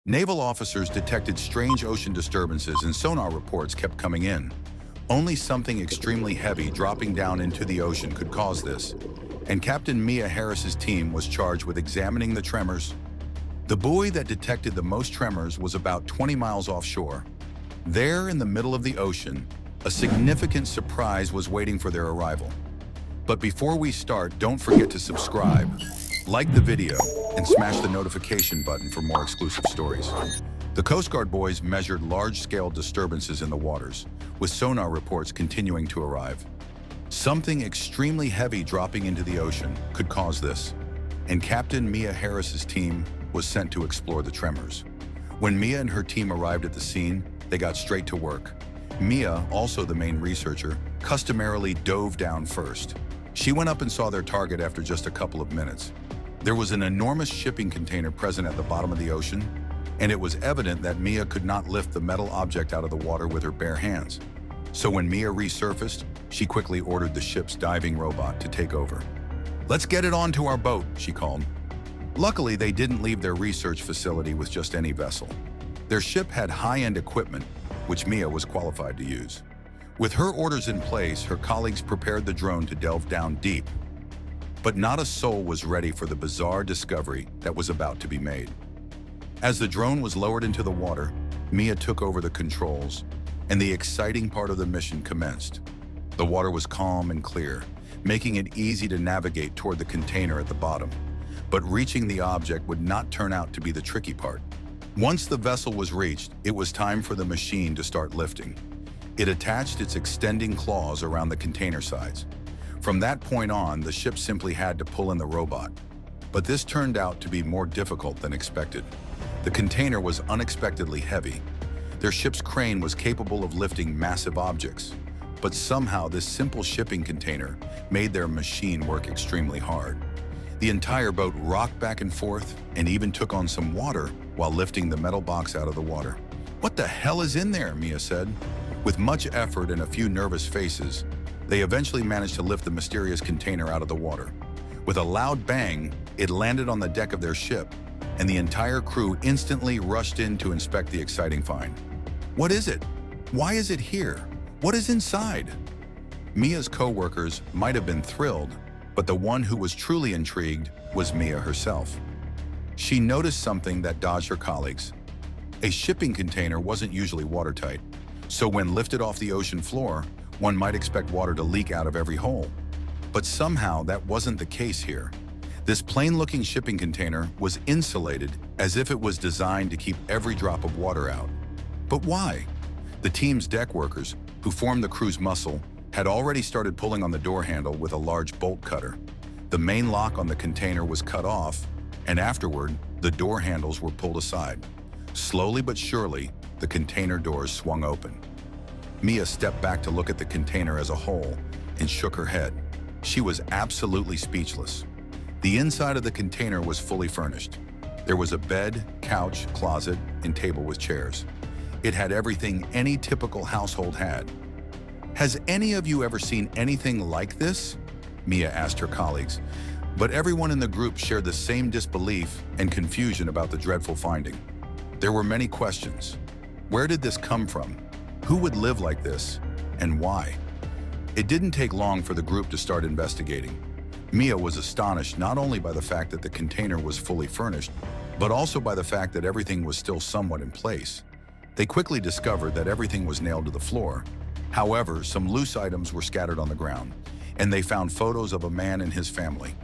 Naval officers detected strange ocean disturbances and sonar reports kept coming in. Only something extremely heavy dropping down into the ocean could cause this, and Captain Mia Harris's team was charged with examining the tremors. The buoy that detected the most tremors was about 20 miles offshore. There in the middle of the ocean, a significant surprise was waiting for their arrival. But before we start, don't forget to subscribe, like the video, and smash the notification button for more exclusive stories. The Coast Guard boys measured large-scale disturbances in the waters, with sonar reports continuing to arrive. Something extremely heavy dropping into the ocean could cause this, and Captain Mia Harris's team was sent to explore the tremors. When Mia and her team arrived at the scene, they got straight to work. Mia, also the main researcher, customarily dove down first. She went up and saw their target after just a couple of minutes. There was an enormous shipping container present at the bottom of the ocean, and it was evident that Mia could not lift the metal object out of the water with her bare hands. So when Mia resurfaced, she quickly ordered the ship's diving robot to take over. "Let's get it onto our boat," she called. Luckily, they didn't leave their research facility with just any vessel. Their ship had high-end equipment, which Mia was qualified to use. With her orders in place, her colleagues prepared the drone to delve down deep. But not a soul was ready for the bizarre discovery that was about to be made. As the drone was lowered into the water, Mia took over the controls, and the exciting part of the mission commenced. The water was calm and clear, making it easy to navigate toward the container at the bottom. But reaching the object would not turn out to be the tricky part. Once the vessel was reached, it was time for the machine to start lifting. It attached its extending claws around the container sides. From that point on, the ship simply had to pull in the robot. But this turned out to be more difficult than expected. The container was unexpectedly heavy. Their ship's crane was capable of lifting massive objects. But somehow this simple shipping container made their machine work extremely hard. The entire boat rocked back and forth and even took on some water while lifting the metal box out of the water. "What the hell is in there?" Mia said. With much effort and a few nervous faces, they eventually managed to lift the mysterious container out of the water. With a loud bang, it landed on the deck of their ship, and the entire crew instantly rushed in to inspect the exciting find. "What is it? Why is it here? What is inside?" Mia's co-workers might have been thrilled, but the one who was truly intrigued was Mia herself. She noticed something that dodged her colleagues. A shipping container wasn't usually watertight, so when lifted off the ocean floor, one might expect water to leak out of every hole. But somehow that wasn't the case here. This plain-looking shipping container was insulated as if it was designed to keep every drop of water out. But why? The team's deck workers, who formed the crew's muscle, had already started pulling on the door handle with a large bolt cutter. The main lock on the container was cut off, and afterward, the door handles were pulled aside. Slowly but surely, the container doors swung open. Mia stepped back to look at the container as a whole and shook her head. She was absolutely speechless. The inside of the container was fully furnished. There was a bed, couch, closet, and table with chairs. It had everything any typical household had. "Has any of you ever seen anything like this?" Mia asked her colleagues, but everyone in the group shared the same disbelief and confusion about the dreadful finding. There were many questions. Where did this come from? Who would live like this? And why? It didn't take long for the group to start investigating. Mia was astonished not only by the fact that the container was fully furnished, but also by the fact that everything was still somewhat in place. They quickly discovered that everything was nailed to the floor. However, some loose items were scattered on the ground, and they found photos of a man and his family.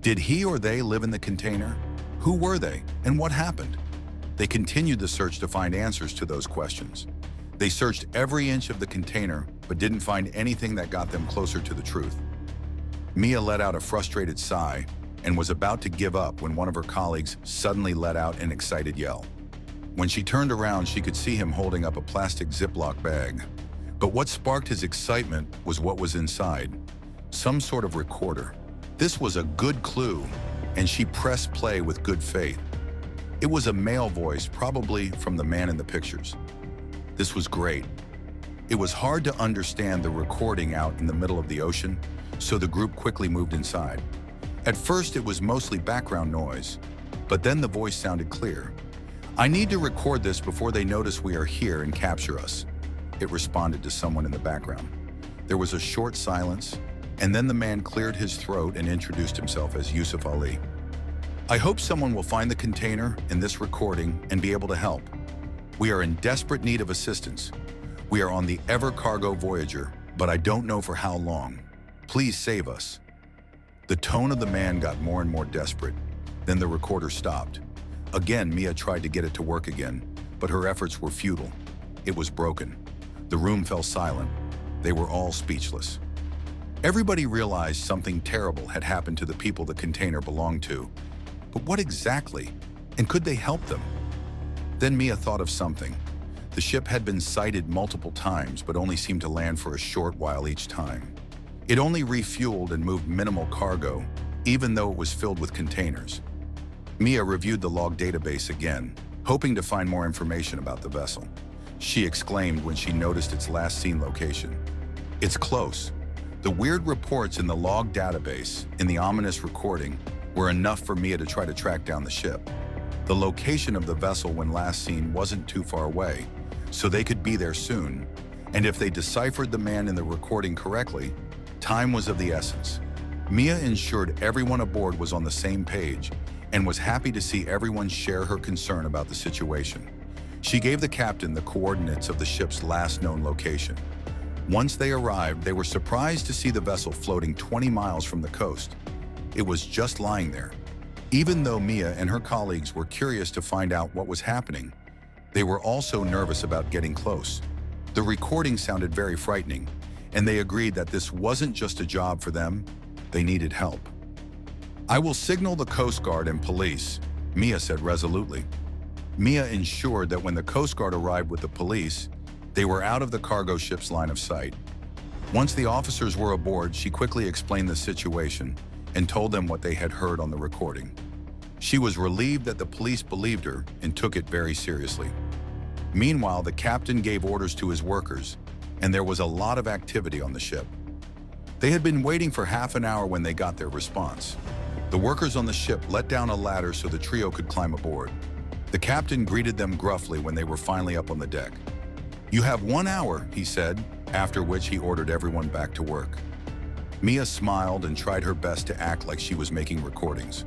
Did he or they live in the container? Who were they, and what happened? They continued the search to find answers to those questions. They searched every inch of the container, but didn't find anything that got them closer to the truth. Mia let out a frustrated sigh and was about to give up when one of her colleagues suddenly let out an excited yell. When she turned around, she could see him holding up a plastic Ziploc bag. But what sparked his excitement was what was inside. Some sort of recorder. This was a good clue, and she pressed play with good faith. It was a male voice, probably from the man in the pictures. This was great. It was hard to understand the recording out in the middle of the ocean, so the group quickly moved inside. At first, it was mostly background noise, but then the voice sounded clear. "I need to record this before they notice we are here and capture us," it responded to someone in the background. There was a short silence, and then the man cleared his throat and introduced himself as Yusuf Ali. "I hope someone will find the container in this recording and be able to help. We are in desperate need of assistance. We are on the Ever Cargo Voyager, but I don't know for how long. Please save us." The tone of the man got more and more desperate. Then the recorder stopped. Again, Mia tried to get it to work again, but her efforts were futile. It was broken. The room fell silent. They were all speechless. Everybody realized something terrible had happened to the people the container belonged to. But what exactly? And could they help them? Then Mia thought of something. The ship had been sighted multiple times, but only seemed to land for a short while each time. It only refueled and moved minimal cargo, even though it was filled with containers. Mia reviewed the log database again, hoping to find more information about the vessel. She exclaimed when she noticed its last seen location. "It's close." The weird reports in the log database, in the ominous recording, were enough for Mia to try to track down the ship. The location of the vessel when last seen wasn't too far away, so they could be there soon. And if they deciphered the man in the recording correctly, time was of the essence. Mia ensured everyone aboard was on the same page and was happy to see everyone share her concern about the situation. She gave the captain the coordinates of the ship's last known location. Once they arrived, they were surprised to see the vessel floating 20 miles from the coast. It was just lying there. Even though Mia and her colleagues were curious to find out what was happening, they were also nervous about getting close. The recording sounded very frightening, and they agreed that this wasn't just a job for them, they needed help. "I will signal the Coast Guard and police," Mia said resolutely. Mia ensured that when the Coast Guard arrived with the police, they were out of the cargo ship's line of sight. Once the officers were aboard, she quickly explained the situation and told them what they had heard on the recording. She was relieved that the police believed her and took it very seriously. Meanwhile, the captain gave orders to his workers, and there was a lot of activity on the ship. They had been waiting for half an hour when they got their response. The workers on the ship let down a ladder so the trio could climb aboard. The captain greeted them gruffly when they were finally up on the deck. "You have 1 hour," he said, after which he ordered everyone back to work. Mia smiled and tried her best to act like she was making recordings.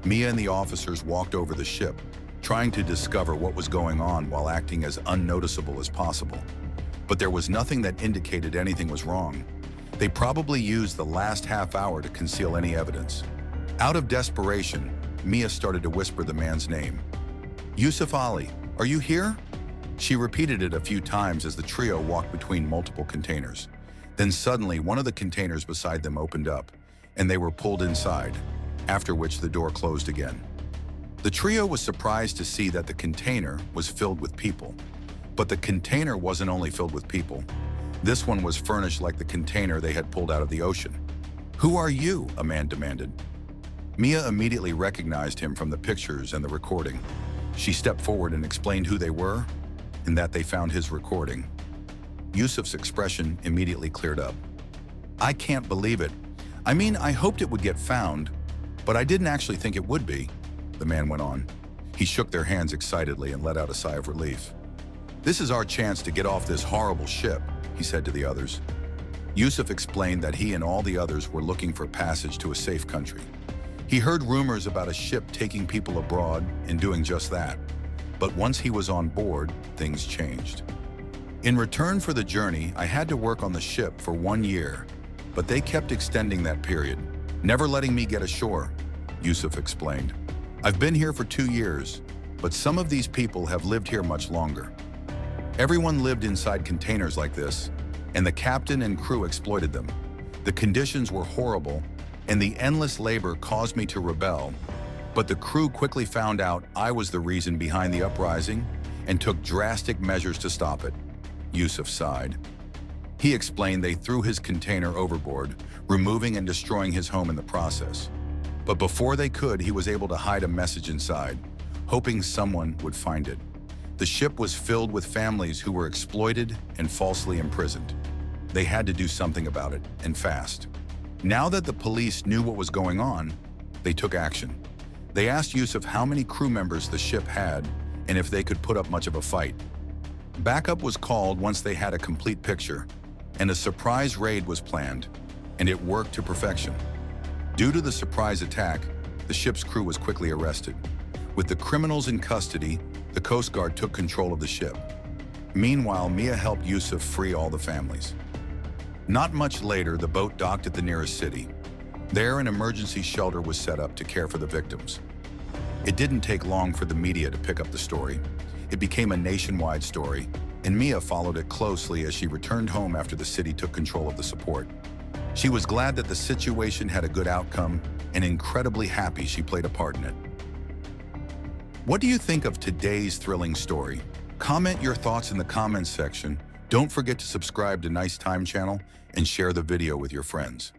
Mia and the officers walked over the ship, trying to discover what was going on while acting as unnoticeable as possible. But there was nothing that indicated anything was wrong. They probably used the last half hour to conceal any evidence. Out of desperation, Mia started to whisper the man's name. "Yusuf Ali, are you here?" She repeated it a few times as the trio walked between multiple containers. Then suddenly, one of the containers beside them opened up, and they were pulled inside, after which the door closed again. The trio was surprised to see that the container was filled with people. But the container wasn't only filled with people. This one was furnished like the container they had pulled out of the ocean. "Who are you?" a man demanded. Mia immediately recognized him from the pictures and the recording. She stepped forward and explained who they were and that they found his recording. Yusuf's expression immediately cleared up. "I can't believe it. I mean, I hoped it would get found, but I didn't actually think it would be," the man went on. He shook their hands excitedly and let out a sigh of relief. "This is our chance to get off this horrible ship," he said to the others. Yusuf explained that he and all the others were looking for passage to a safe country. He heard rumors about a ship taking people abroad and doing just that. But once he was on board, things changed. "In return for the journey, I had to work on the ship for 1 year, but they kept extending that period, never letting me get ashore," Yusuf explained. "I've been here for 2 years, but some of these people have lived here much longer. Everyone lived inside containers like this, and the captain and crew exploited them. The conditions were horrible, and the endless labor caused me to rebel, but the crew quickly found out I was the reason behind the uprising and took drastic measures to stop it," Yusuf sighed. He explained they threw his container overboard, removing and destroying his home in the process. But before they could, he was able to hide a message inside, hoping someone would find it. The ship was filled with families who were exploited and falsely imprisoned. They had to do something about it, and fast. Now that the police knew what was going on, they took action. They asked Yusuf how many crew members the ship had and if they could put up much of a fight. Backup was called once they had a complete picture, and a surprise raid was planned, and it worked to perfection. Due to the surprise attack, the ship's crew was quickly arrested. With the criminals in custody, the Coast Guard took control of the ship. Meanwhile, Mia helped Yusuf free all the families. Not much later, the boat docked at the nearest city. There, an emergency shelter was set up to care for the victims. It didn't take long for the media to pick up the story. It became a nationwide story, and Mia followed it closely as she returned home after the city took control of the support. She was glad that the situation had a good outcome and incredibly happy she played a part in it. What do you think of today's thrilling story? Comment your thoughts in the comments section. Don't forget to subscribe to Nice Time channel and share the video with your friends.